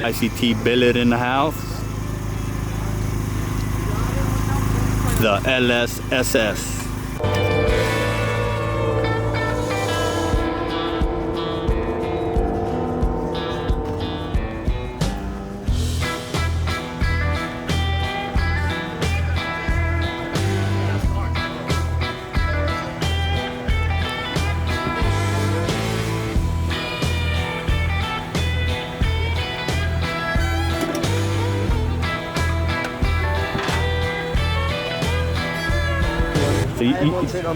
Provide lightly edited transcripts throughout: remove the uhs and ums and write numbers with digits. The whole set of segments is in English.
ICT billet in the house. The LSSS.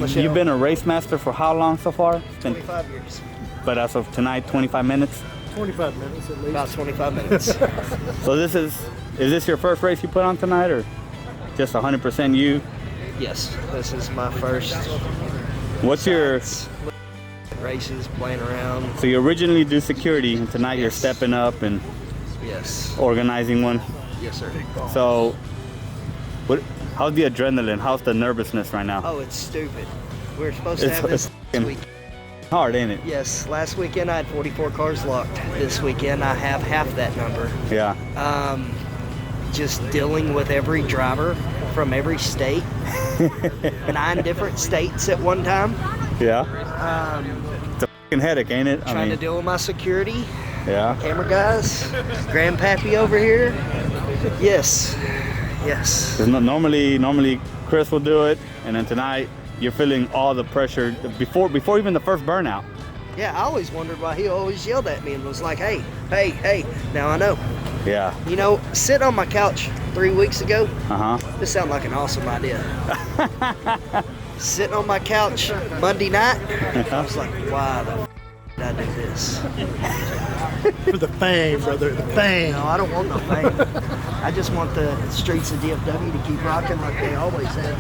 So you've been a race master for how long so far? 25 years. But as of tonight, 25 minutes? 25 minutes at least. About 25 minutes. So is this your first race you put on tonight, or just 100% you? Yes, this is my first. What's your races, playing around? So you originally do security, and tonight Yes. you're stepping up and organizing one. Yes, sir. So how's the adrenaline? How's the nervousness right now? Oh, it's stupid. We were supposed to have this week. Hard, ain't it? Yes, last weekend I had 44 cars locked. This weekend I have half that number. Yeah. Just dealing with every driver from every state. 9 different states at one time. Yeah. It's a fucking headache, ain't it? Trying to deal with my security. Yeah. Camera guys. Grandpappy over here. Yes. Yes. Normally Chris will do it, and then tonight you're feeling all the pressure before even the first burnout. Yeah, I always wondered why he always yelled at me and was like, hey, hey, hey. Now I know. Yeah. You know, sitting on my couch 3 weeks ago, Uh-huh. this sounded like an awesome idea. Sitting on my couch Monday night, I was like, why the did I do this? For the fame, brother, the fame. No, I don't want no fame. I just want the streets of DFW to keep rocking like they always have.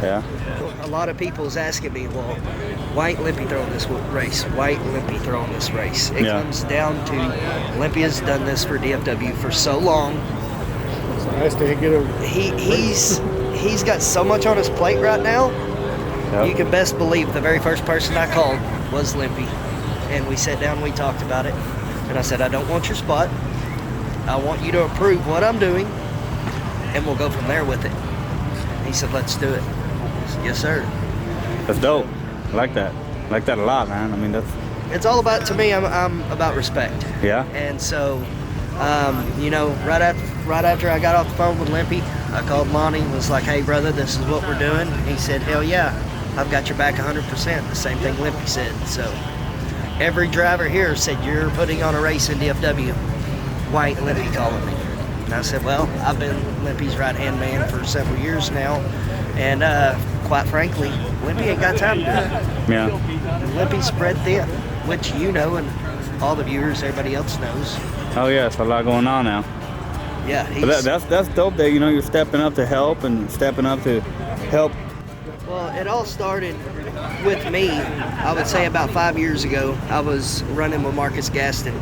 Yeah. A lot of people's asking me, well, why ain't Limpy throwing this race? Why ain't Limpy throwing this race? It comes down to Limpy has done this for DFW for so long. It's nice to get a. He's got so much on his plate right now. Yep. You can best believe the very first person I called was Limpy, and we sat down and we talked about it. And I said, I don't want your spot. I want you to approve what I'm doing, and we'll go from there with it. He said, let's do it. I said, yes, sir. That's dope. I like that. I like that a lot, man. I mean, It's all about, to me, I'm about respect. Yeah. And so, you know, right after I got off the phone with Limpy, I called Lonnie, was like, hey, brother, this is what we're doing. He said, hell yeah, I've got your back 100%. The same thing Limpy said. So every driver here said, you're putting on a race in DFW. Why ain't Limpy calling me? And I said, well, I've been Limpy's right-hand man for several years now. And quite frankly, Limpy ain't got time to do it. Yeah. Limpy's spread thin, which you know and all the viewers, everybody else knows. Oh yeah, it's a lot going on now. Yeah, But that's dope that, you know, you're stepping up to help and stepping up to help. Well, it all started with me. I would say about 5 years ago, I was running with Marcus Gaston,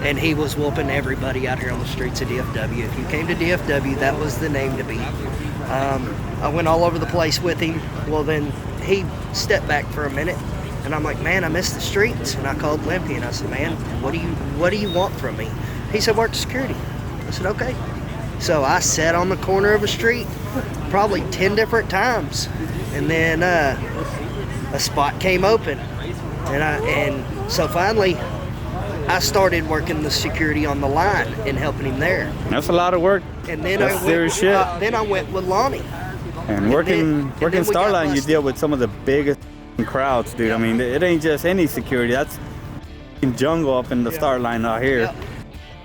and he was whooping everybody out here on the streets of DFW. If you came to DFW, that was the name to beat. I went all over the place with him. Well, then he stepped back for a minute, and I'm like, man, I miss the streets. And I called Limpy, and I said, man, what do you want from me? He said, work security. I said, okay. So I sat on the corner of a street probably 10 different times. And then a spot came open. And so finally, I started working the security on the line and helping him there. That's a lot of work. And then That's serious shit. Then I went with Lonnie. And working then we got Starline, you busted. deal with some of the biggest crowds, dude. I mean, it ain't just any security. That's jungle up in the start line out here. Yep.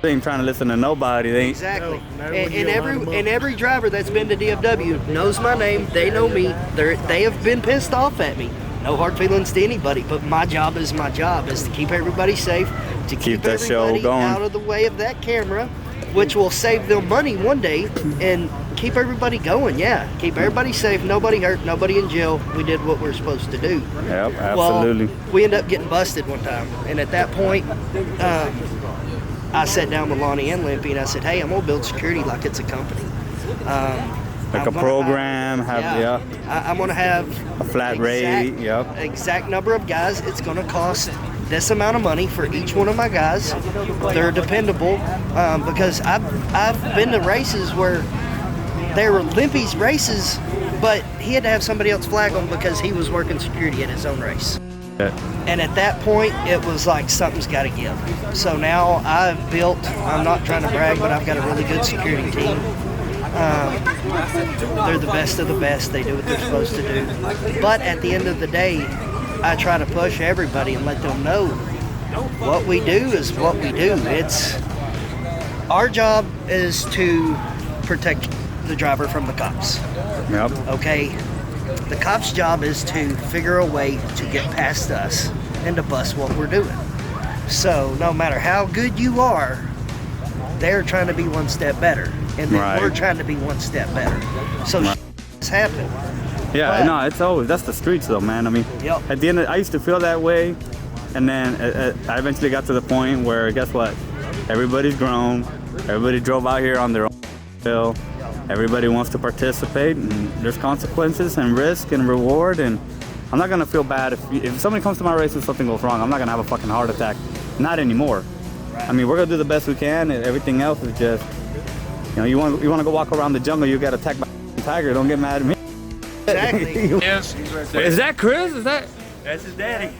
They ain't trying to listen to nobody. They ain't. Exactly. No, And every driver that's been to DFW knows my name. They know me. They have been pissed off at me. No hard feelings to anybody, but my job is to keep everybody safe, to keep that show everybody going. out of the way of that camera, which will save them money one day, and keep everybody going. Yeah, keep everybody safe, nobody hurt, nobody in jail. We did what we're supposed to do. Yep, absolutely. Well, we ended up getting busted one time, and at that point, I sat down with Lonnie and Limpy, and I said, hey, I'm going to build security like it's a company. Like a program, I'm going to have a flat rate, yep. exact number of guys it's going to cost this amount of money for each one of my guys. They're dependable because I've been to races where they were Limpy's races, but he had to have somebody else flag them because he was working security at his own race. And at that point, it was like something's got to give. So now I've built, I'm not trying to brag, but I've got a really good security team. They're the best of the best. They do what they're supposed to do. But at the end of the day, I try to push everybody and let them know what we do is what we do. It's our job is to protect the driver from the cops. Yep. Okay? The cop's job is to figure a way to get past us and to bust what we're doing. So no matter how good you are, they're trying to be one step better. And then we're trying to be one step better. So it's happened. Yeah, no, it's always, that's the streets though, man. I mean, at the end I used to feel that way, and then I eventually got to the point where, guess what? Everybody's grown. Everybody drove out here on their own bill. Everybody wants to participate, and there's consequences and risk and reward, and I'm not gonna feel bad if somebody comes to my race and something goes wrong. I'm not gonna have a fucking heart attack. Not anymore. I mean, we're gonna do the best we can, and everything else is just, you know, you want to go walk around the jungle, you got attacked by a tiger. Don't get mad at me. Exactly. Yes, Is that Chris? that's his daddy.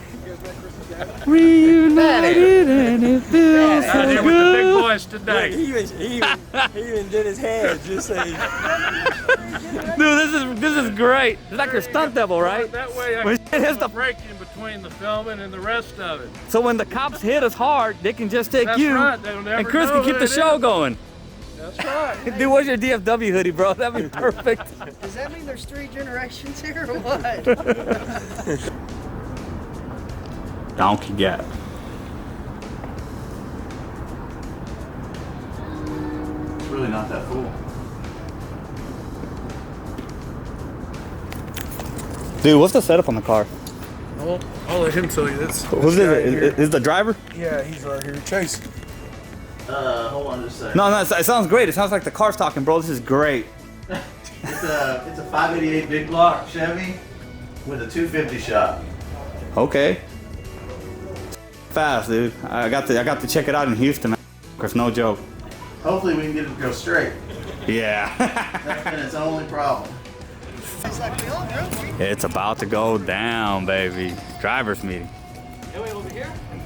Reunited and it feels Out here with the big boys today. He even did his head just say. Dude, this is great. It's like your stunt double, right? That way I When can shit hits the- break in between the filming and the rest of it. So when the cops hit us hard, they can just take That's you, right. They'll never and Chris know can keep who the it show is. going. That's right. Dude, where's your DFW hoodie, bro? That'd be perfect. Does that mean there's 3 generations here or what? Donkey Gap. It's really not that cool. Dude, what's the setup on the car? Well, I'll let him tell you this. Who's guy this? here. Is the driver? Yeah, he's right here. Chase. Hold on just a second. No, it sounds great. It sounds like the car's talking, bro. This is great. It's a 588 big block Chevy with a 250 shop. Okay. Fast, dude. I got to check it out in Houston, man. It's no joke. Hopefully we can get it to go straight. Yeah. That's been its only problem. It's about to go down, baby. Driver's meeting.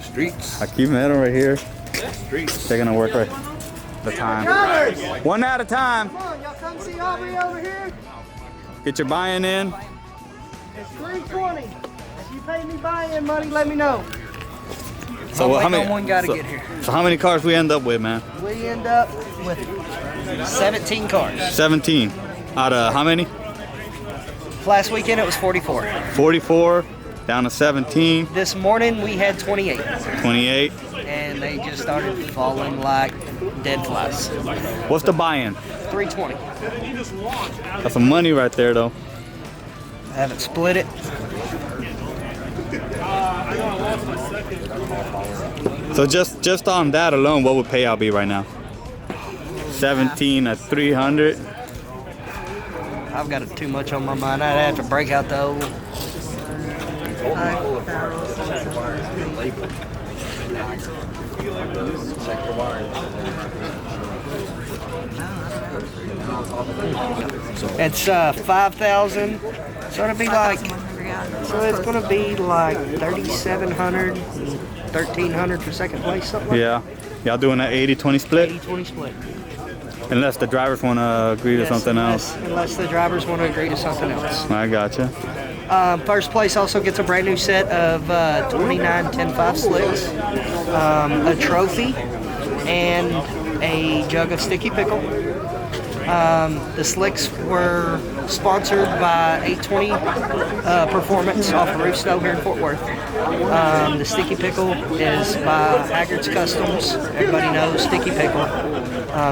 Streets. I keep my head right here. They're gonna work right the time. One at a time. Come on, y'all come see Aubrey over here. Get your buy-in in. It's 320. If you pay me buy-in money, let me know. So how many? One gotta get here. So how many cars we end up with, man? We end up with 17 cars. 17. Out of how many? Last weekend it was 44. 44 down to 17. This morning we had 28. 28. And they just started falling like dead flies. What's the buy-in? 320. That's some money right there, though. I haven't split it. So just on that alone, what would payout be right now? 17 at 300. I've got too much on my mind. I'd have to break out the old. It's 5,000. So it'll be like. So it's gonna be like 3,700, 1,300 for second place, something like Yeah. Y'all doing that 80-20 split? 80-20 split. Unless the drivers want to agree to Yes, something else. Unless the drivers want to agree to something else. I gotcha. First place also gets a brand new set of 29 10.5 slicks, a trophy, and a jug of sticky pickle. The slicks were sponsored by 820 Performance off of Roof Snow here in Fort Worth. The sticky pickle is by Haggard's Customs. Everybody knows sticky pickle.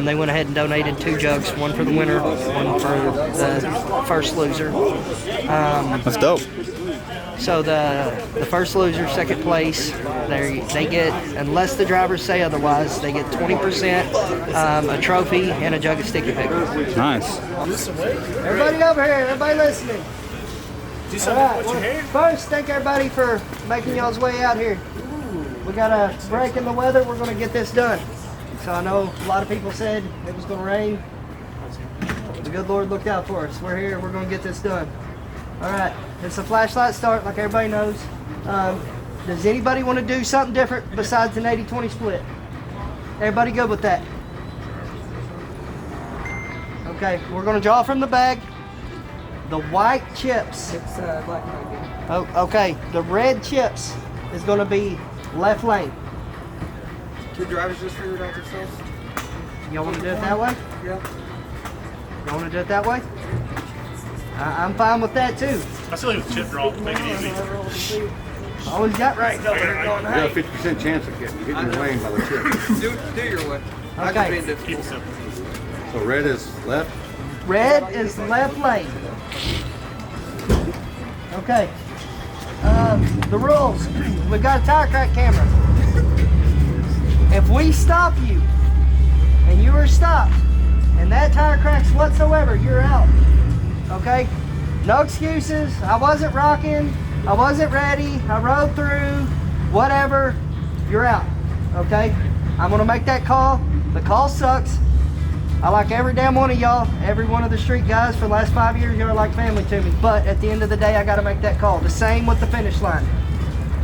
They went ahead and donated 2 jugs, one for the winner, one for the first loser. That's dope. So the first loser, second place, they get, unless the drivers say otherwise, they get 20%, a trophy, and a jug of sticky pickle. Nice. Everybody over here, everybody listening. All right. First, thank everybody for making y'all's way out here. we got a break in the weather. We're going to get this done. So I know a lot of people said it was going to rain. The good Lord looked out for us. We're here. We're going to get this done. All right. It's a flashlight start, like everybody knows. Does anybody want to do something different besides an 80-20 split? Everybody good with that? Okay. We're going to draw from the bag. The white chips. It's black bag. Oh, okay. The red chips is going to be left lane. 2 drivers just figured out themselves. Y'all want to do it that way? Yeah. Y'all want to do it that way? I'm fine with that too. I still leave the chip draw to make it easy. Always got right over there going, You got a hey. 50% chance of getting your lane by the chip. Do your way. I Okay. just being difficult. Keep it simple. So red is left. Red is left lane. Okay. The rules. We've got a tire crack camera. If we stop you and you are stopped and that tire cracks whatsoever, you're out. Okay? No excuses. I wasn't rocking. I wasn't ready. I rode through. Whatever. You're out. Okay? I'm going to make that call. The call sucks. I like every damn one of y'all, every one of the street guys for the last 5 years. Y'all are like family to me. But at the end of the day, I got to make that call. The same with the finish line.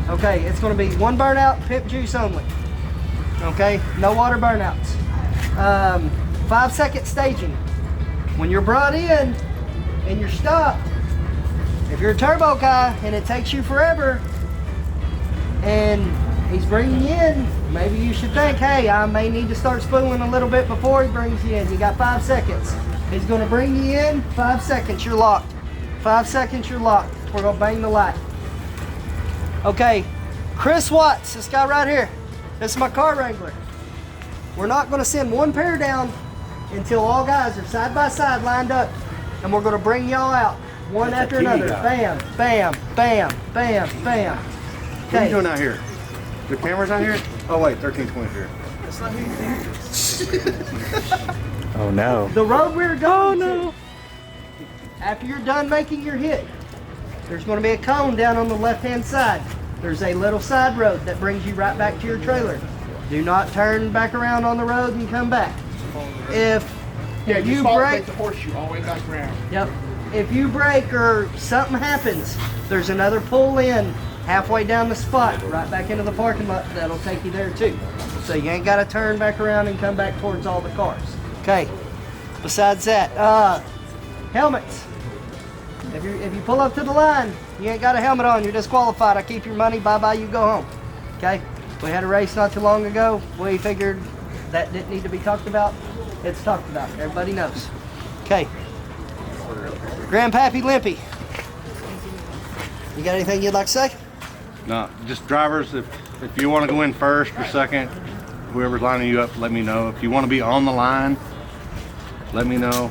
Okay? It's going to be 1 burnout, pimp juice only. Okay? No water burnouts. 5-second staging. When you're brought in and you're stopped, if you're a turbo guy and it takes you forever and he's bringing you in, maybe you should think, hey, I may need to start spooling a little bit before he brings you in. You got 5 seconds. He's going to bring you in, 5 seconds, you're locked. 5 seconds, you're locked. We're going to bang the light. Okay, Chris Watts, this guy right here. This is my car wrangler. We're not going to send one pair down until all guys are side by side lined up, and we're going to bring y'all out one after another. Bam, bam, bam, bam, bam. What are you doing out here? The camera's out here? Oh wait, 1320 here. Oh no. The road we're going to, after you're done making your hit, there's going to be a cone down on the left-hand side. There's a little side road that brings you right back to your trailer. Do not turn back around on the road and come back. If you break the horseshoe all the way back around. Yep. If you break or something happens, there's another pull in halfway down the spot, right back into the parking lot. That'll take you there too. So you ain't got to turn back around and come back towards all the cars. Okay. Besides that, helmets. If you pull up to the line, you ain't got a helmet on, you're disqualified. I keep your money, bye-bye, you go home. Okay? We had a race not too long ago. We figured that didn't need to be talked about. It's talked about. Everybody knows. Okay. Grandpappy Limpy. You got anything you'd like to say? No, just drivers, if you want to go in first or second, whoever's lining you up, let me know. If you want to be on the line, let me know.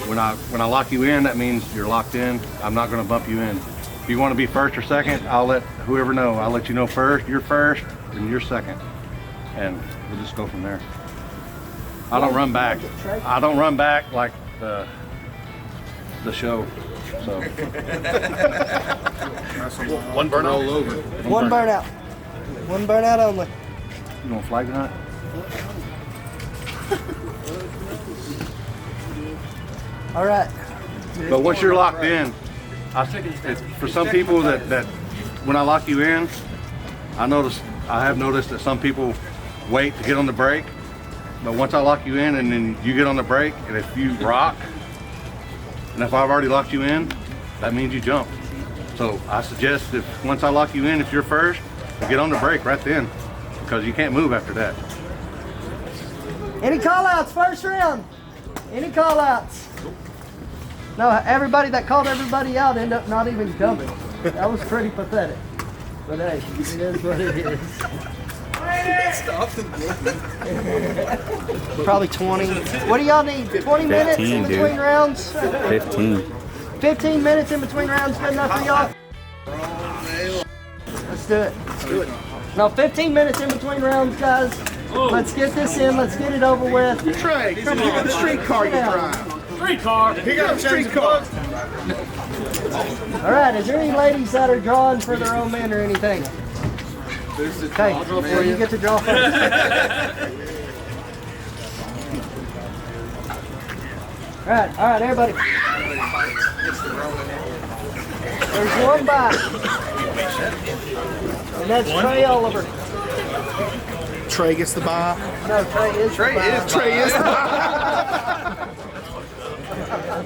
When I lock you in, that means you're locked in. I'm not going to bump you in. If you want to be first or second, I'll let whoever know. I'll let you know first, you're first, and you're second. And we'll just go from there. I don't run back. I don't run back like the show. So One burn all over. One burnout. One burnout only. You want flag tonight? All right. But once you're locked in, for some people that when I lock you in, I have noticed that some people wait to get on the brake. But once I lock you in and then you get on the brake, and if you rock, and if I've already locked you in, that means you jump. So I suggest if once I lock you in, if you're first, get on the brake right then, because you can't move after that. Any call outs first round? Any call outs? No, everybody that called everybody out ended up not even coming. That was pretty pathetic. But hey, it is what it is. Probably 20. What do y'all need? 20 minutes in between dude. rounds? 15. 15 minutes in between rounds, good enough for y'all? Let's do it. Let's do it. No, 15 minutes in between rounds, guys. Let's get this in. Let's get it over with. Trey, come on, the streetcar you drive. Streetcar. He got a streetcar. All right, is there any ladies that are drawing for their own men or anything? Okay, you get to draw first. All right, everybody. There's one by. And that's Trey Oliver. Trey gets the bye. No, Trey is Trey is the bye.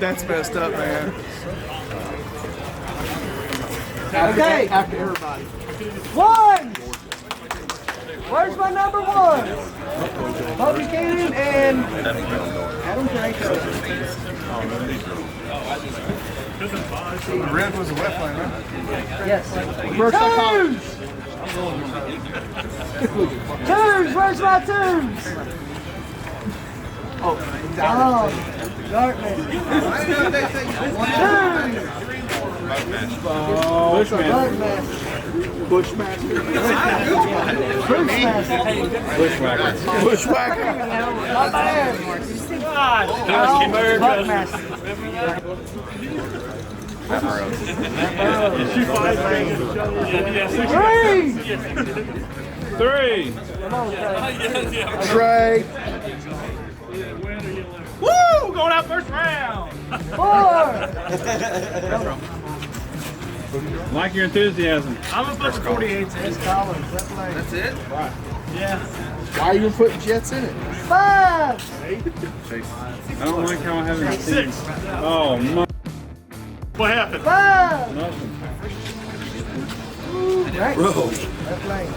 That's messed up, man. Okay. After everybody. One. Where's my number one? Bobby Cannon and Adam Draco. The red was the left lane, right? Yes. Twos! Twos! Where's my twos? Oh, Dartmouth. Bushmaster. Bushwhacker. Not bad. Buckmaster. Three. Come on, Trey. Trey. Woo! Going out first round. 4. Like your enthusiasm. I'm a bunch of 48s. That's it? Yeah. Why are you putting Jets in it? 5. I don't like how I haven't seen. 6. Oh, What happened? 5. nothing. Right. Bro. Left lane.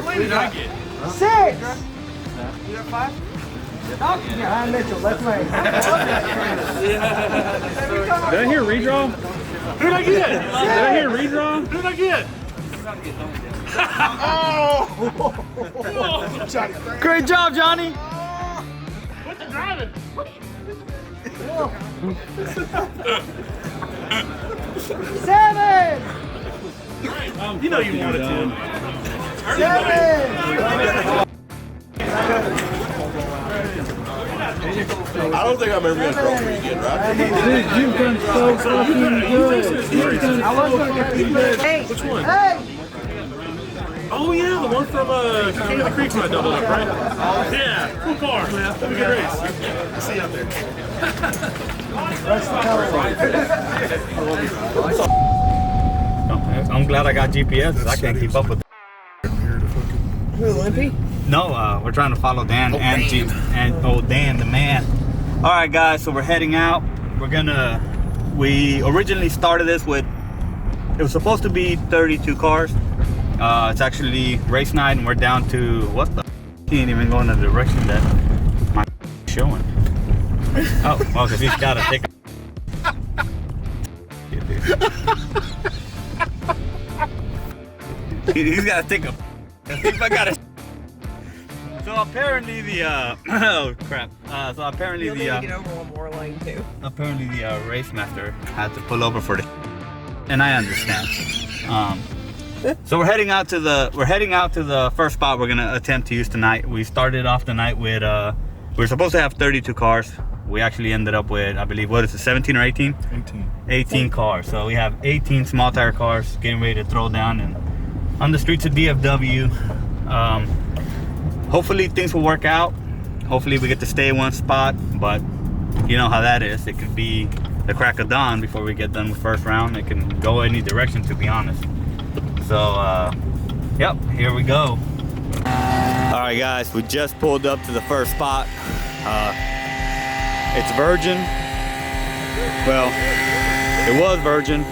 What did I get? 6. You got 5? Behind Mitchell, left lane. Did I hear redraw? Who'd I get? Did I hear redraw? Who'd I get? Great job, Johnny. What's the driving? 7. You know you wanted to. 7. I don't think I'm ever going to throw for you again, right? Dude, you've done so fucking good. I was going to get 8. Which one? 8. Oh yeah, the one from King of the Creek when I doubled up, right? Yeah, cool car. Have a good race. See you out there. I'm glad I got GPS because I can't keep up with. Who, Limpy? No, we're trying to follow Dan Dan the man. All right, guys, so we're heading out. We originally started this with, it was supposed to be 32 cars. It's actually race night and we're down to, what the he ain't even going in the direction that my showing. Oh, well, because he's got to take he's got to take a if I got to. So apparently the oh crap. So apparently You'll need the to get over one more lane too. apparently the race master had to pull over for the, and I understand. So we're heading out to the first spot we're gonna attempt to use tonight. We started off the night with we were supposed to have 32 cars. We actually ended up with, I believe, what is it, 17 or 18? 18 cars. So we have 18 small tire cars getting ready to throw down and on the streets of DFW. Hopefully things will work out. Hopefully we get to stay in one spot, but you know how that is. It could be the crack of dawn before we get done with first round. It can go any direction, to be honest. So, yep, here we go. All right, guys, we just pulled up to the first spot. It's virgin. Well, it was virgin.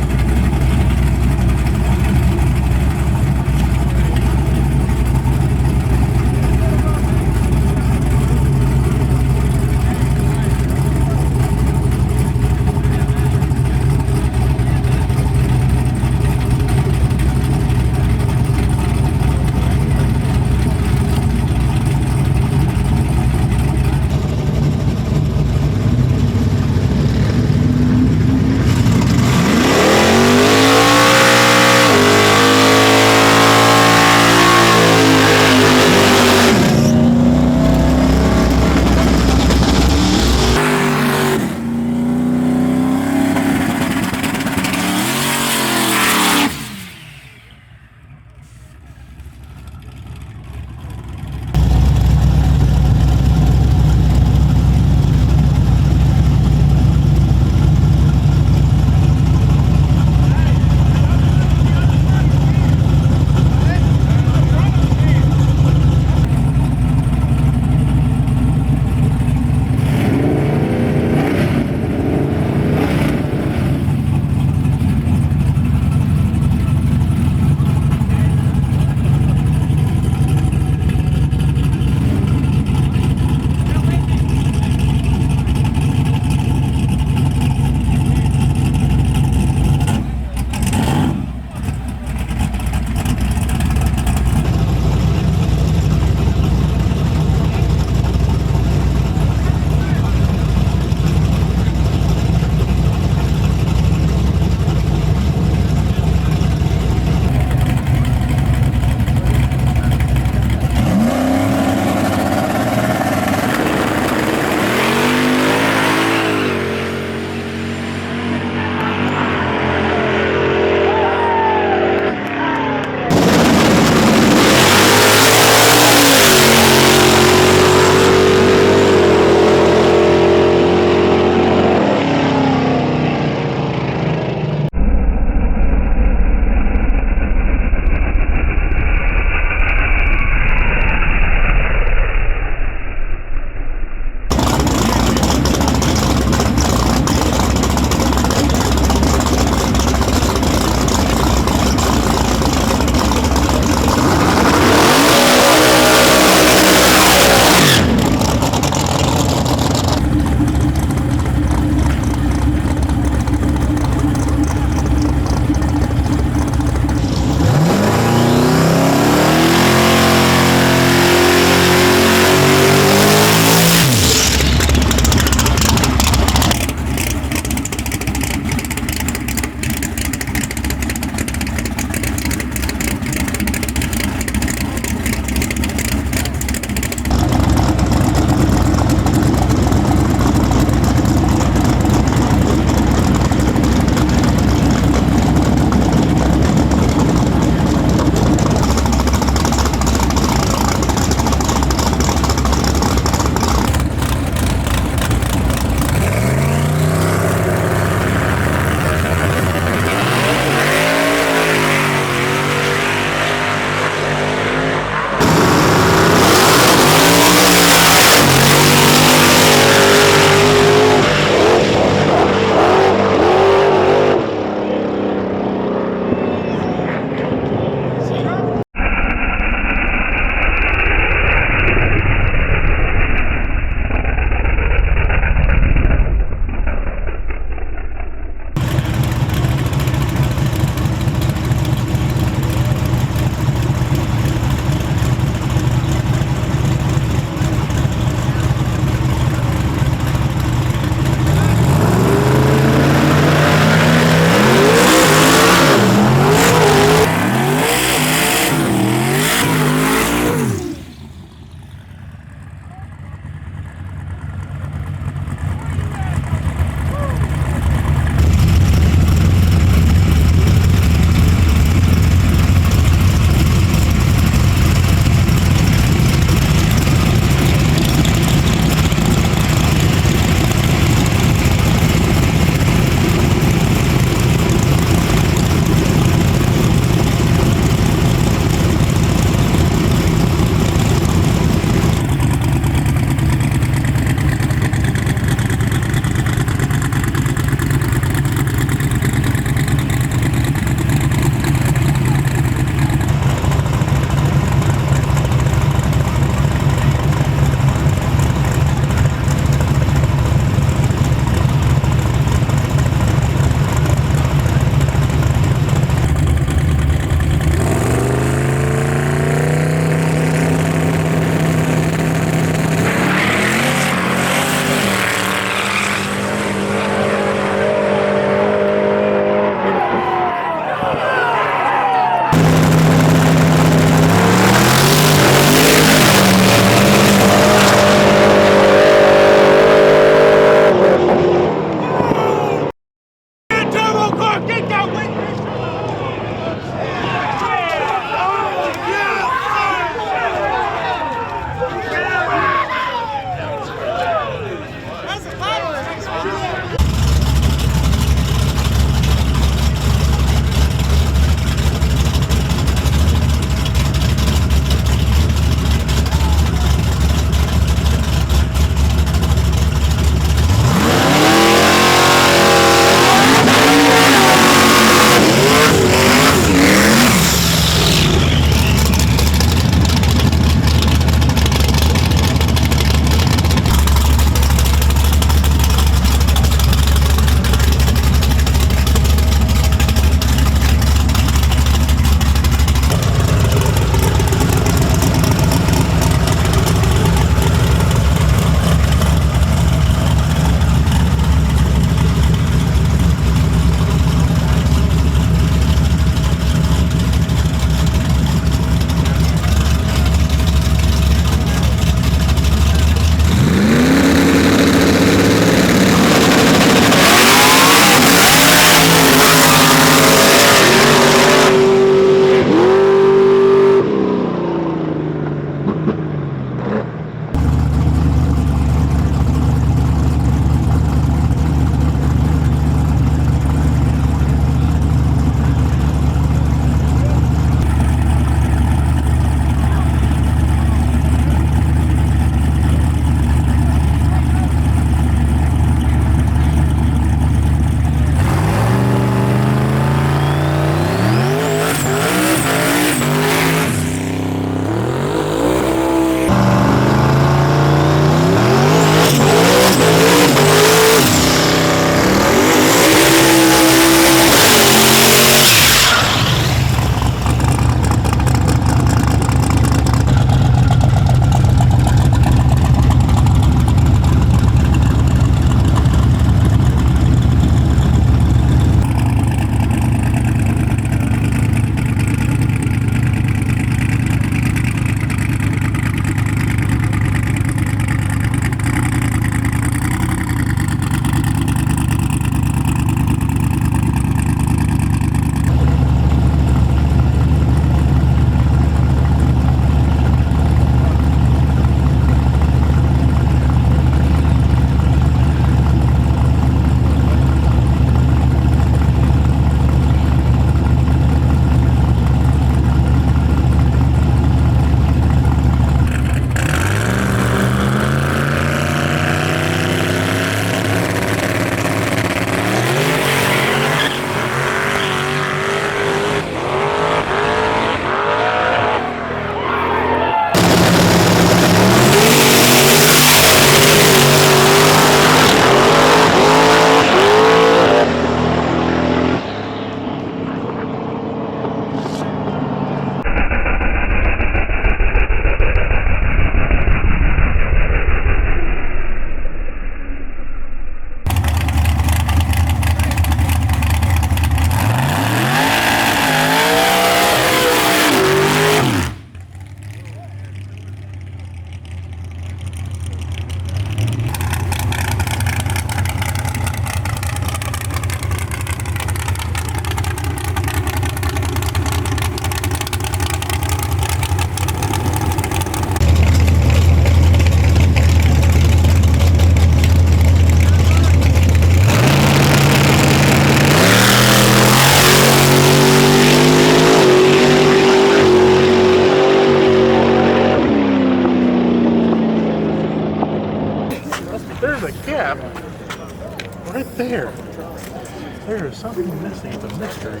There is something missing. It's a mystery.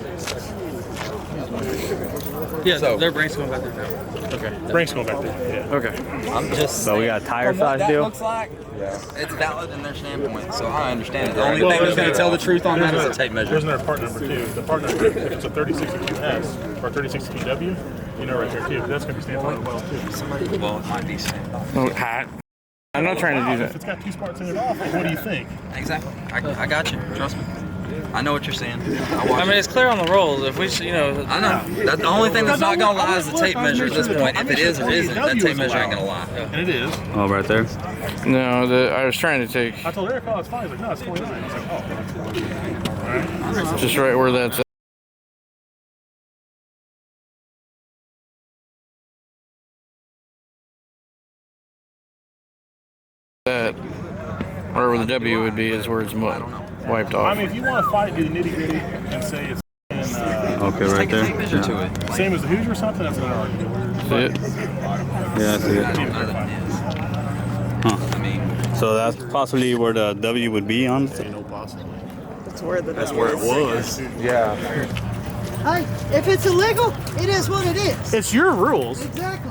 Yeah, so their brain's going back there now. Okay. Brank's going back there. Yeah. Okay. I'm just. So we got a tire size that deal. looks like, it's valid in their standpoint, so I understand it. The only thing that's going to tell the truth on that is a tape measure. There's another part number too. The part number, if it's a 3662S or 3662W, you know right there too. That's going to be standard as well too. Well, it might be I'm not trying to do If that. it's got 2 sparks in it off, what do you think? Exactly. I got you. Trust me. I know what you're saying. I mean, it's clear on the rolls. If we, you know. I know. That's the only thing that's not going to lie is the tape measure at this point. If it is or isn't, that tape measure ain't going to lie. And it is. Oh, right there. No, I was trying to take I told Eric, oh, it's fine. He's like, no, it's 29. I was like, oh. All right. just right where that's at. That, wherever the W would be, is where it's wiped I off. mean, if you want to fight, do the nitty gritty and say it's Okay, right there. Tape measure Yeah. to it. same as the Hoosier or something, that's another argument. See it? Yeah, I see it. I don't know that it is. Huh. I mean, So that's possibly where the W would be on. No, possibly. That's where the. that's where it was. Yeah. Hey, if it's illegal, it is what it is. It's your rules. Exactly.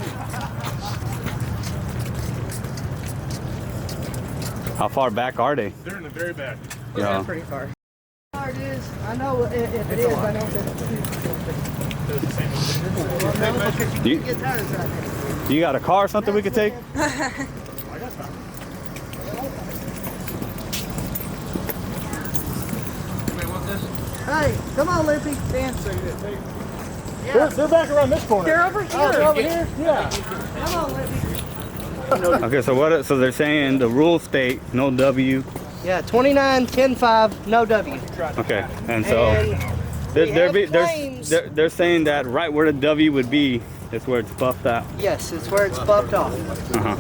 How far back are they? They're in the very back. Yeah. Pretty far. It is. I know if it is. I know that. You, Get tires right there. you got a car or something we could take? Hey, come on, Limpy. Dance. They're back around this corner. They're over here. Oh, they're over here? Yeah. Come on, Limpy. Okay, so what? So they're saying the rules state no W. Yeah, 29, 10, 5, no W. Okay, and so And they're saying that right where the W would be is where it's buffed out. yes, it's where it's buffed off. Uh-huh.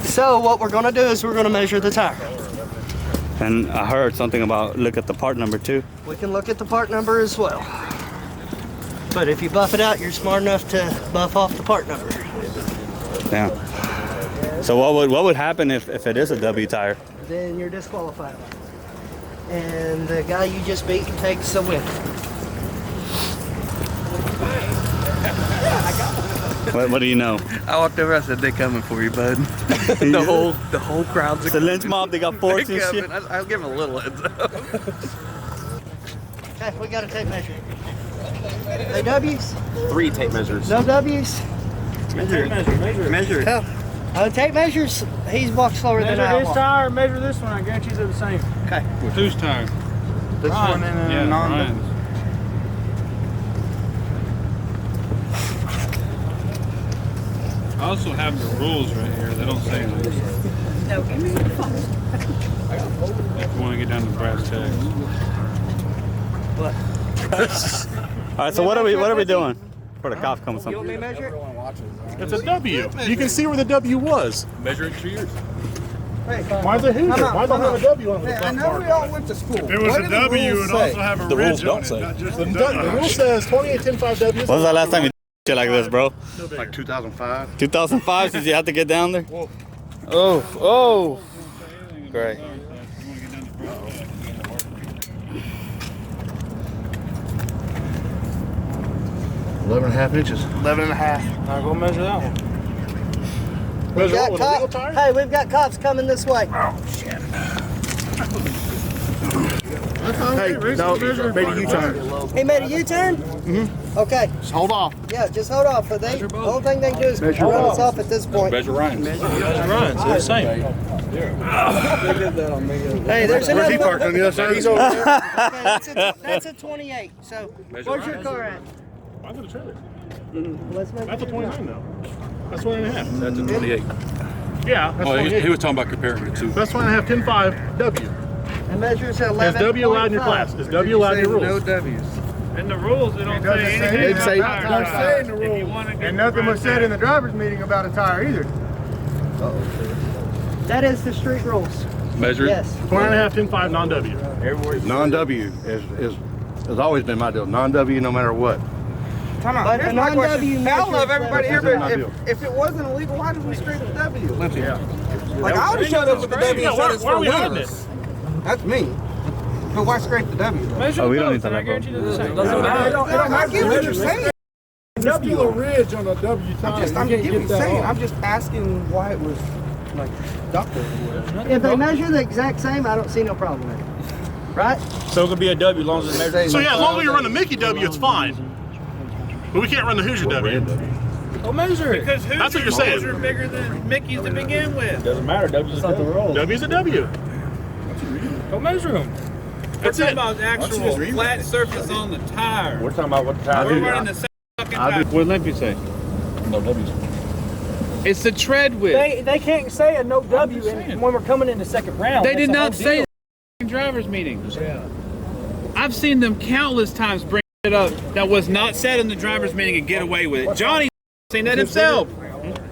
So what we're gonna do is we're gonna measure the tire. And I heard something about look at the part number too. We can look at the part number as well. But if you buff it out, you're smart enough to buff off the part number. Yeah. So what would happen if it is a W tire? Then you're disqualified. And the guy you just beat takes a win. What do you know? I walked over. I said, "They coming for you, bud." the whole crowd's The lynch mob, they got forks and shit. I'll give him a little heads up. Okay, we got a tape measure. No W's? 3 tape measures. No W's? Measure it. Tape measures, he's walked slower than I Measure this walk. tire, measure this one. I guarantee they're the same. Okay. Whose tire? This one and Ryan's. I also have the rules right here. They don't say this. If you want to get down to brass tacks. All right, so what are we doing? Before the cops come or You want me to something. measure it? It's a W. You can see where the W was. Measure it to yours. Mine's a Hoosier. Mine don't have a W on it. I know we all went to school. If it was a W, it would also have a ridge on it. Not just the rule says 28, 10, 5 W. When was the last time you did shit like this, bro? Like 2005. 2005 since you had to get down there? Oh. Great. Eleven and a half inches. 11 and a half. Now go measure that one. We've Measure what, got with a legal cops. tire? Hey, we've got cops coming this way. Hey, no, made a U-turn. He made a U-turn? Mm-hmm. Okay. Just hold off. Yeah, just hold off. But the only thing they can do is run us off at this point. Measure Ryan's. Ryan's. They're the same. Hey, there's Where's another he one. parked on the other side? He's over there. Okay, that's a 28. So, where's your car at? Mine's in the trailer. Let's make That's a 29 though. That's 1 and a half. That's a 28. Yeah, that's Well, 28. he was talking about comparing the two. That's 1 and a half, 10, 5 W. It measures at Is 11. W allowed in your class? Is W allowed in your rules? W's. In the rules, they don't say anything They about say tire don't size. say in the If you rules. wanna get And nothing was brass said in the driver's meeting about a tire either. That is the street rules. Measure it. Yes. 1 and a half, 10, 5 non-W. Non-W has always been my deal. Non-W no matter what. Come on, But here's a my non-W question. I love measures everybody here, That's but not if it wasn't illegal, why did we straight up W? Yeah. Like, I would have showed up with the W Yeah, and why said it's are for we hiding winners. That's me. But why scrape the W? Oh, we don't need to let go. Doesn't matter. I get what you're saying. There's still a ridge on a W tire. I'm getting what you're saying. I'm just asking why it was like doctor. If they measure the exact same, I don't see no problem with it. Right? So it could be a W as long as it's measured. So yeah, as long as we run the Mickey W, it's fine. But we can't run the Hoosier W. Go measure it. Because that's what you're saying. Hoosiers are bigger than Mickey's to begin with. Doesn't matter. W's not the rules. W's a W. Go measure them. That's We're it. talking about actual flat surface on the tire. We're talking about what the tire We're running the same fucking tire. What did Limpy say? No W's. It's the tread width. They can't say a no W when we're coming in the second round. They did not say that in drivers' meetings. Yeah. I've seen them countless times bring it up that was not said in the drivers' meeting and get away with it. Johnny seen that himself.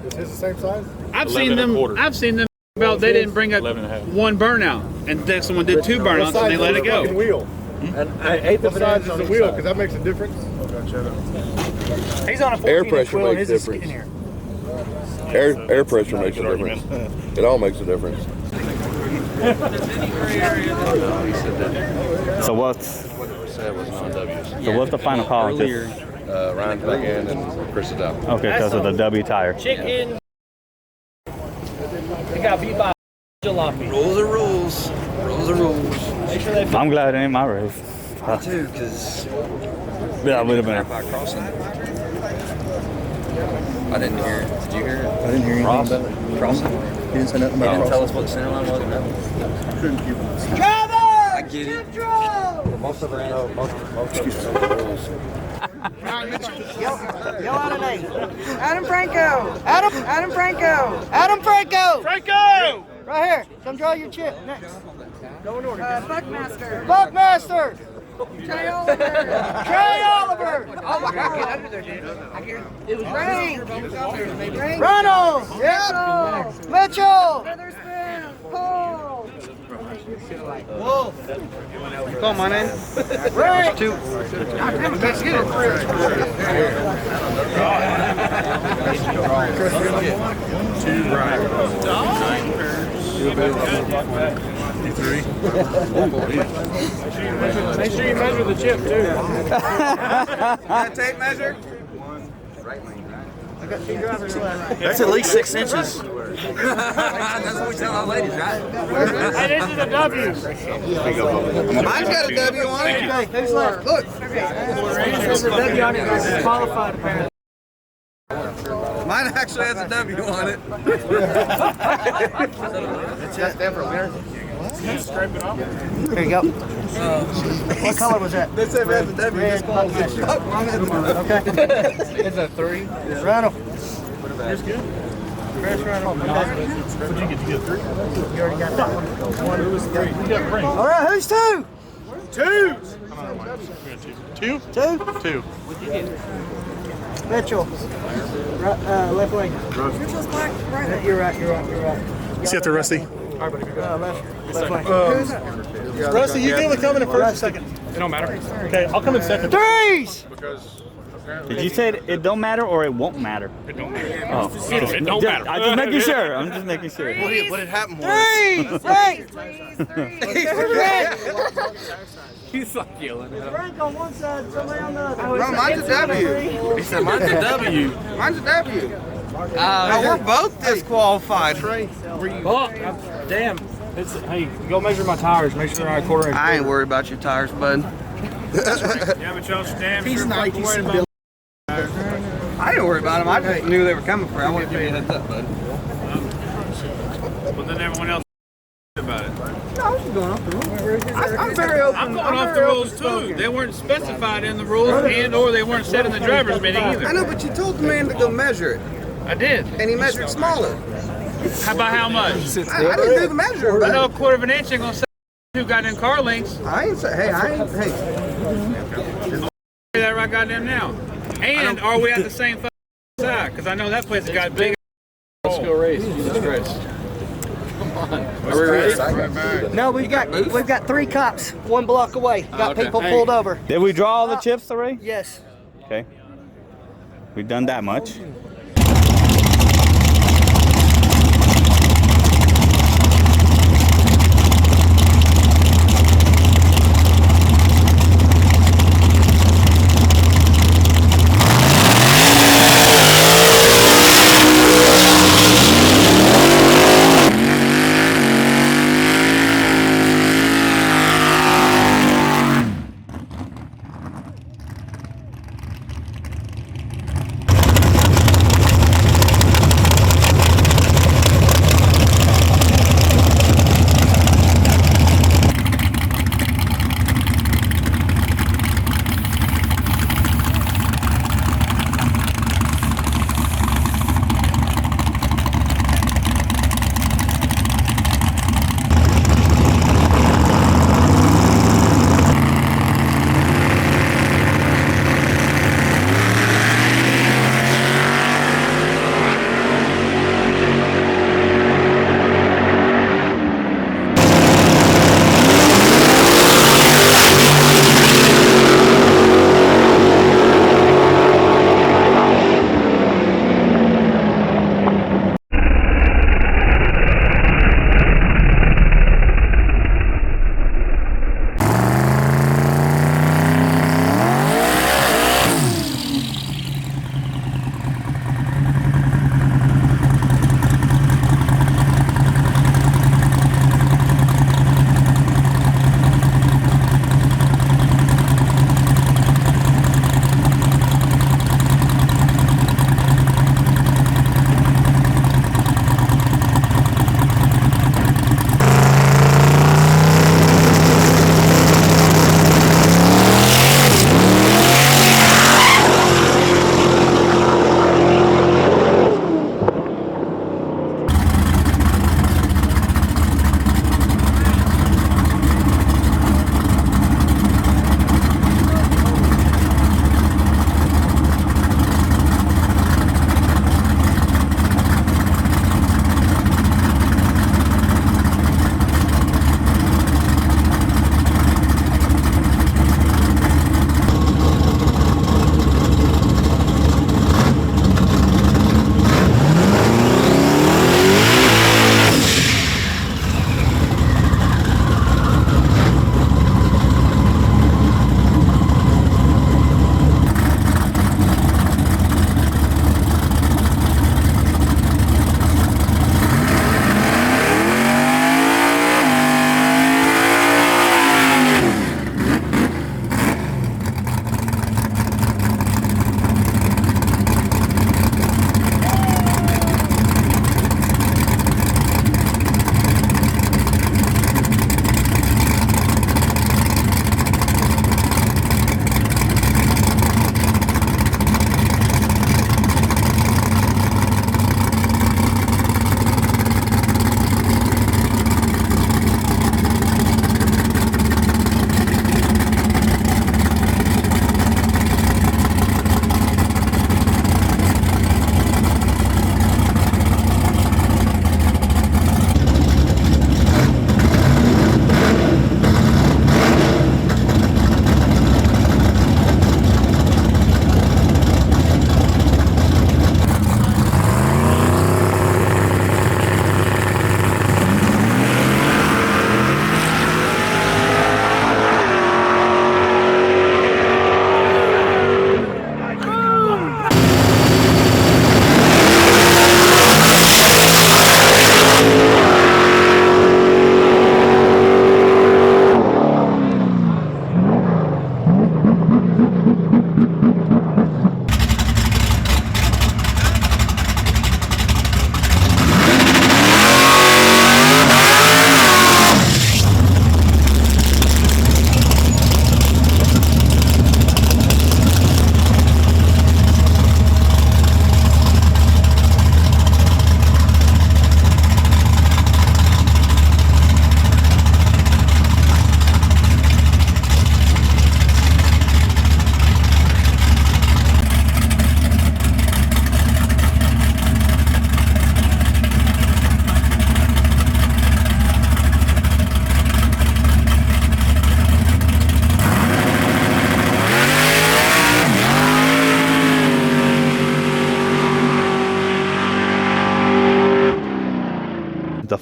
Is his the same size? I've seen them about they didn't bring up one burnout and then someone did 2 burnouts and they let it go. Wheel. And I ate the size of the wheel because that makes a difference. He's on a 14-inch wheel and his is skinnier. Air pressure makes a difference. It all makes a difference. So what's the final call? Ryan's back in and Chris is out. Okay, because of the W tire. Chicken. They got beat by jalopy. Rules are rules. Rules are rules. Make sure they I'm glad it ain't my race. Me too, because Yeah, I would have been. I didn't hear it. Did you hear it? I didn't hear anything about it. Crossing? He didn't say nothing He about didn't tell crossing. us what the center line was. No. Trevor! I get it. Most of them know. Most of them rules. Yell out a name. Adam Franco. Adam Franco. Adam Franco. Franco! Right here. Come draw your chip. Next. Go in order. Buckmaster. Buckmaster. Trey Oliver. Trey Oliver. Oh my God, get under there, dude. I hear it was Ray. Ronald. Yep. Mitchell. Witherspoon. Paul. Whoa. You call my name? Rick. Two. Let's get it. make sure you measure the chip too. Got a tape measure? That's at least 6 inches. That's what we tell our ladies, right? Hey, this is a W. Mine's got a W on it. Okay, who's left? Look. There's a W on it. It's qualified apparently. Mine actually has a W on it. That's that for a winner. There you go. What color was that? This has a W. It's called Okay. It's a 3. Ronald. Here's good. What'd you get? You get 3? You already got that one. It was 3. You got 3. All right, who's 2? 2! 2? 2? 2. Mitchell. Right, left wing. Mitchell's black, right. You're right. See after Rusty. Left wing. Rusty, you can come in first or second. It don't matter. Okay, I'll come in second. Threes! Did you say it don't matter or it won't matter? It don't matter. Oh, It don't matter. I'm just making sure. I'm just making sure. What had happened was... Threes! He's like yelling at him. Frank on one side, somebody on the other. No, mine's a W. He said, mine's a W. Mine's a W. Now, we're both disqualified. Oh, damn. Hey, go measure my tires. Make sure they're not 1/4 inch. I ain't worried about your tires, bud. Yeah, but y'all should damn He's sure not. fucking worried about I didn't worry about them. I just knew they were coming for. I want to give you a heads up, bud. but then everyone else about it. No, I was just going off the rules. I'm very open. I'm going off the rules too. They weren't specified in the rules and or they weren't said in the driver's meeting either. I know, but you told the man to go measure it, I did. and he measured smaller. How about how much? I didn't do the measure, I but know 1/4 inch ain't gonna say who got in car links. I ain't say. Hey, Hey, Say that right goddamn now. And are we at the same fucking side? Because I know that place has got big. Let's go race. Jesus Christ. Are we ready? No, we've got 3 cops 1 block away. Got people pulled over. Did we draw all the chips already? Yes. Okay. We've done that much.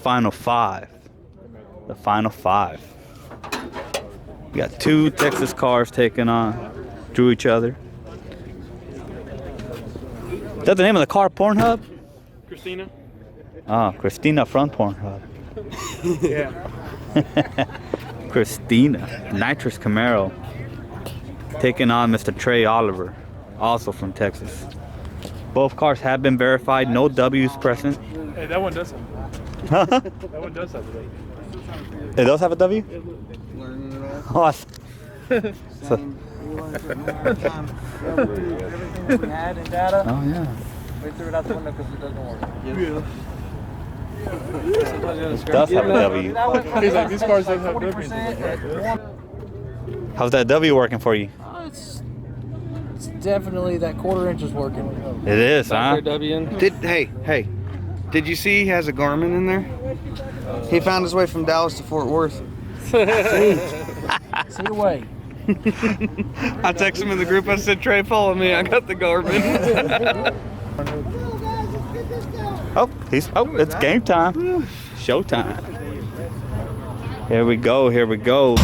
final 5. The final 5. We got 2 Texas cars taking on, drew each other. Is that the name of the car, Pornhub? Christina? Oh, Christina from Pornhub. Yeah. Christina, Nitrous Camaro, taking on Mr. Trey Oliver, also from Texas. Both cars have been verified, no W's present. Hey, that one does have. That one does have a W. It does have a W? Oh, Everything we had in data. Oh, yeah. We threw it out the window because it doesn't work. It does have a W. He's like, these cars don't have W's. How's that W working for you? It's definitely that 1/4 inch is working. It is, huh? Hey, did you see he has a Garmin in there? He found his way from Dallas to Fort Worth. See away. I texted him in the group. I said, Trey, follow me. I got the Garmin. It's game time. Showtime. Here we go, here we go.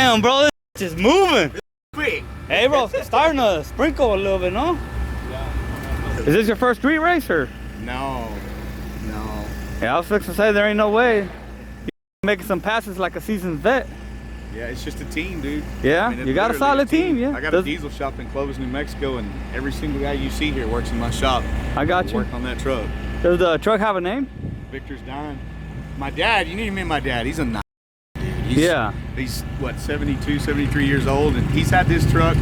Damn, bro, this just moving. Quick. Hey, bro, starting to sprinkle a little bit, no? Is this your first street race, or? No. Yeah, I was fixing to say there ain't no way. You're making some passes like a seasoned vet. Yeah, it's just a team, dude. Yeah, I mean, you got a solid team, yeah. I got a diesel shop in Clovis, New Mexico, and every single guy you see here works in my shop. I got you. Work on that truck. Does the truck have a name? Victor's dying. My dad, you need to meet my dad. He's a nice dude. He's what, 72, 73 years old, and he's had this truck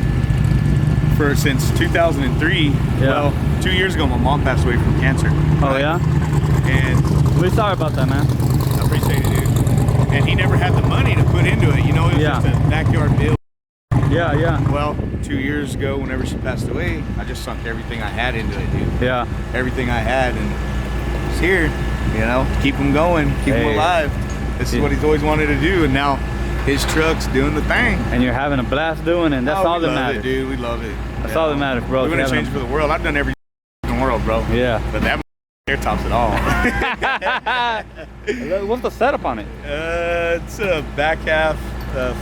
since 2003. Yeah. Well, 2 years ago, my mom passed away from cancer. Oh, yeah? And we're sorry about that, man. I appreciate it, dude. And he never had the money to put into it. You know, it was just a backyard deal. Yeah. Well, 2 years ago, whenever she passed away, I just sunk everything I had into it, dude. Yeah. Everything I had, and it's here, you know, keep him going, keep him alive. This is what he's always wanted to do, and now his truck's doing the thing. And you're having a blast doing it, and that's all that matters. We love it, dude. We love it. That's all that matters, bro. We're gonna change it for the world. I've done every in the world, bro. Yeah. But that air tops it all. What's the setup on it? It's a back half,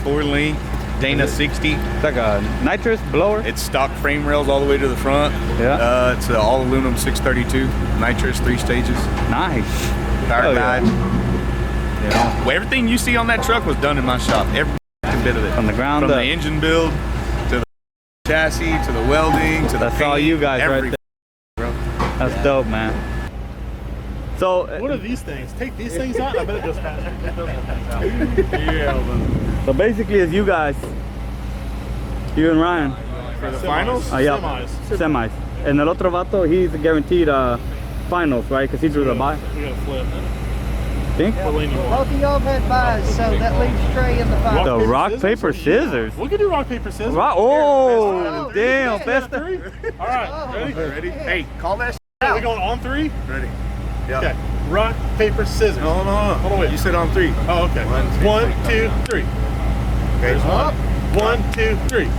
4-link, Dana 60. It's like a nitrous blower. It's stock frame rails all the way to the front. Yeah. It's an all aluminum 632 nitrous, 3 stages. Nice. Power guide. You know, everything you see on that truck was done in my shop. Every bit of it. From the ground up. up. From the engine build to the chassis to the welding to the That's all you guys right there. Bro. That's dope, man. So what are these things? Take these things out. I bet it goes faster. Yeah. So basically, it's you guys, you and Ryan. For the finals? Yeah. Semis. And el otro vato, he's guaranteed finals, right? Because he drew the bye. We gotta flip. Think? Both of y'all have buys, so that leaves Trey in the fight. The rock, paper, scissors. We can do rock, paper, scissors. Oh, damn, Festa. All right, ready? Hey, call that out. Are we going on 3? Ready. Yeah. Okay. Rock, paper, scissors. No. Hold on, wait. You said on 3. Oh, okay. 1, 2, 3. Okay. 1, 2, 3.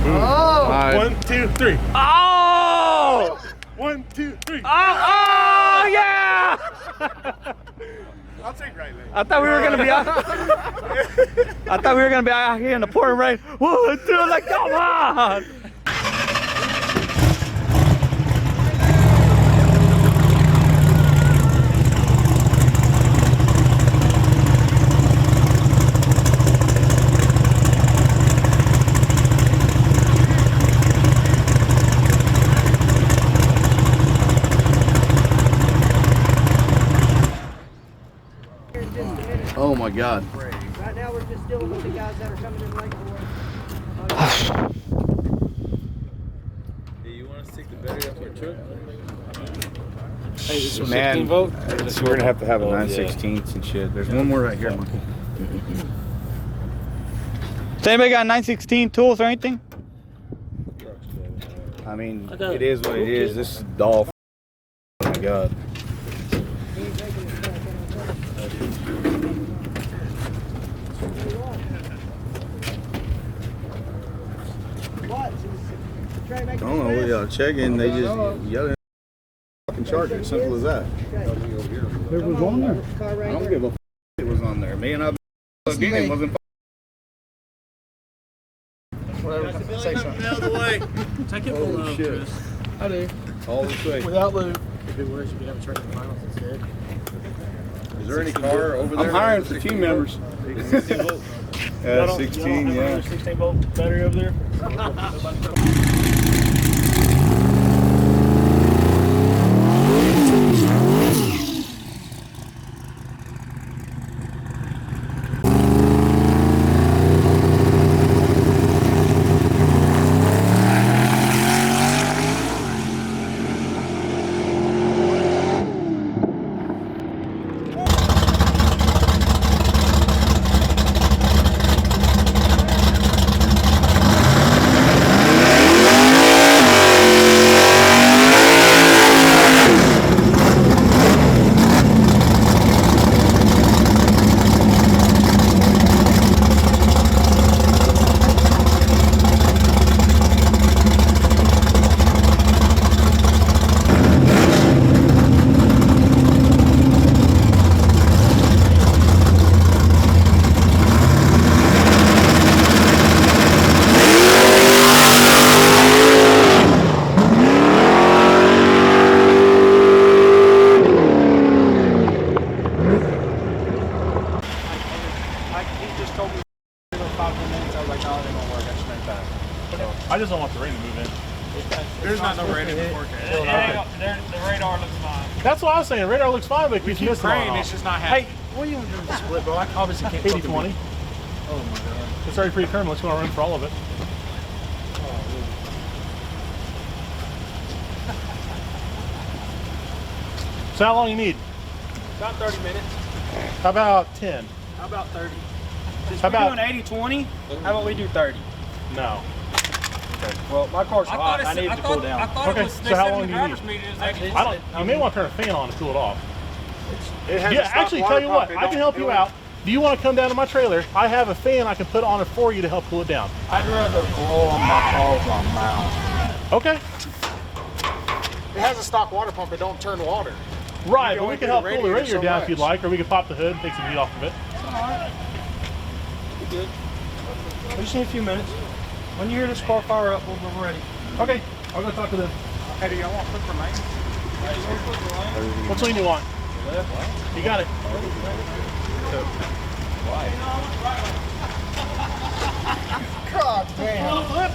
Oh. 1, 2, 3. Oh! 1, 2, 3. Oh, yeah! I'll take right leg. I thought we were gonna be out. I thought we were gonna be out here in the pouring rain. 1, 2, like, come on! Oh my God. Right now we're just dealing with the guys that are coming in late for Hey, you want us to take the battery off your truck? Hey, this is a 16 volt? So we're gonna have to have a 9/16 and shit. There's one more right here, Monkey. Does anybody got 916 tools or anything? I mean, it is what it is. This is dull. Oh my God. I don't know what y'all checking. They just yelling fucking charger. As simple as that. It was on there. I don't give a it was on there. Me and I again it wasn't. Say something. Out of the way. Take it below, shit. Chris. I do. All this way. Without lube. If it was, you could have a charger finals instead. Is there any car over there? I'm hiring for team members. 16 volt. 16, yeah. 16 volt battery over there. just don't want the rain to move in. There's not no rain in the forecast. The radar looks fine. That's what I was saying. Radar looks fine, but We keep praying it's just not happening. Hey, what are you doing to split, bro? I obviously can't 80-20. Oh my god. It's already predetermined. Let's go run for all of it. So how long you need? About 30 minutes. How about 10? How about 30? Since How we're about- doing 80-20, how about we do 30? No. Okay. Well, my car's hot. I need it to cool down. Okay, so how long do you need? I don't. You may want to turn a fan on to cool it off. It has Yeah, a stop actually, water tell you what, pump. I can help you out. Do you want to come down to my trailer? I have a fan I can put on it for you to help cool it down. I'd rather blow on my balls on mouth. Okay. It has a stock water pump. It don't turn water. Right, You but only we can do help the pull the radiator radiator so down if you'd much. like, or we can pop the hood, take some heat off of it. Alright. We good. We just need a few minutes. When you hear this car fire up, we're ready. Okay, I'll go talk to them. Hey, do y'all want flip for main? What lane do you want? You got it. God damn. Flip.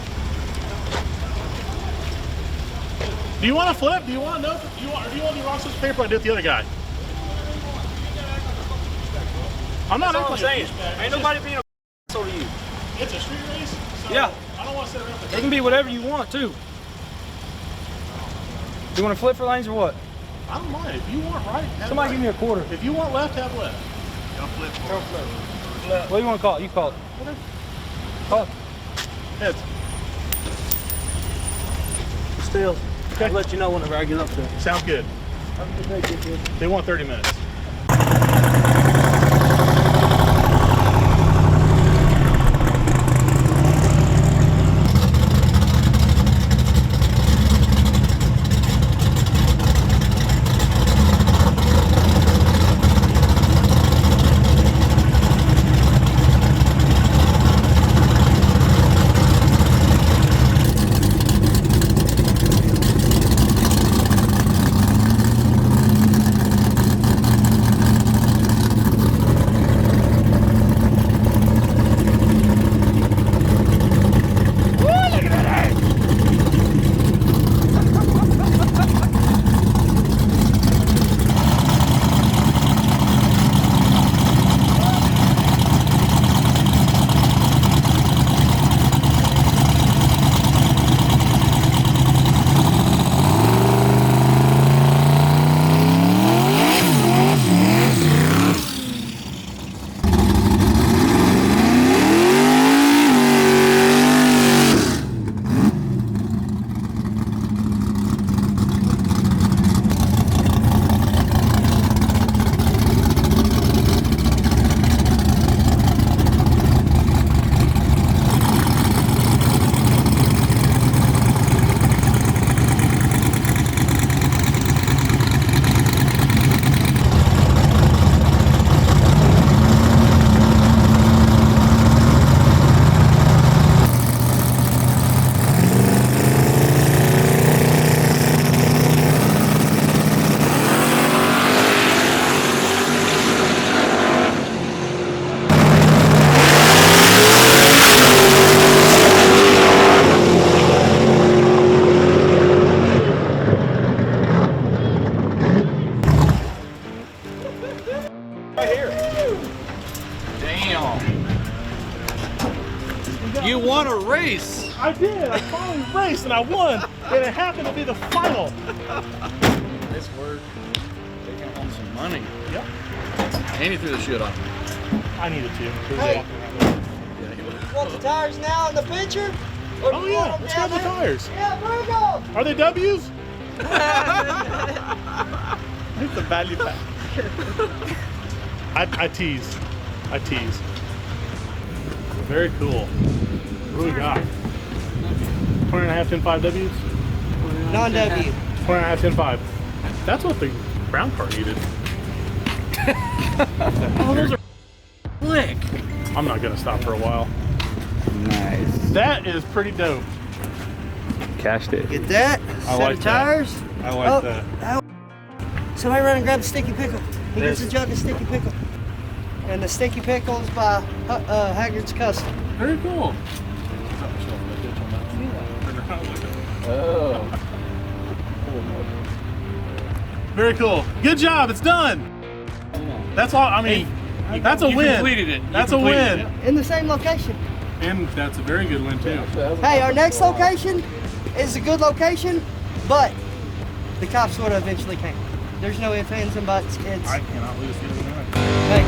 Do you want to flip? Do you want to know? Do you want to do rock scissors paper like I did with the other guy? I'm not That's all I'm saying. saying. Ain't nobody being a asshole to you. It's a street race. So Yeah. I don't want to sit around. It can be whatever you want, too. You want to flip for lanes or what? I don't mind. If you want right, have Somebody right. give me a quarter. If you want left, have left. What do you want to call it? You call it. Call it. Heads. Still. I'll let you know whenever I get up there. Sounds good. They want 30 minutes. You won a race. I did. I finally raced and I won. And it happened to be the final. This work. Taking home some money. Yep. And he threw the shit on me. I needed to. Hey. You want the tires now in the picture? Or do Oh you yeah, want them let's down grab the there? tires. Yeah, bring them. Are they W's? It's a value pack. I tease. I tease. Very cool. What do we got? 20.5, 10.5 W's? Non-W. 20.5, 10.5. That's what the brown car needed. Oh, those are slick. I'm not gonna stop for a while. Nice. That is pretty dope. Cash day. Get that? I Set like of that. tires. I like that. Ow. Somebody run and grab the sticky pickle. He gets a jug of sticky pickle. And the sticky pickle is by Haggard's Custom. Very cool. Oh. Very cool. Good job. It's done. That's all. I mean, that's a You win. completed it. You That's a completed win. In the same location. And that's a very good win too. Hey, our next location is a good location, but the cops would eventually came. There's no ifs, ands, and buts. It's I cannot lose. hey.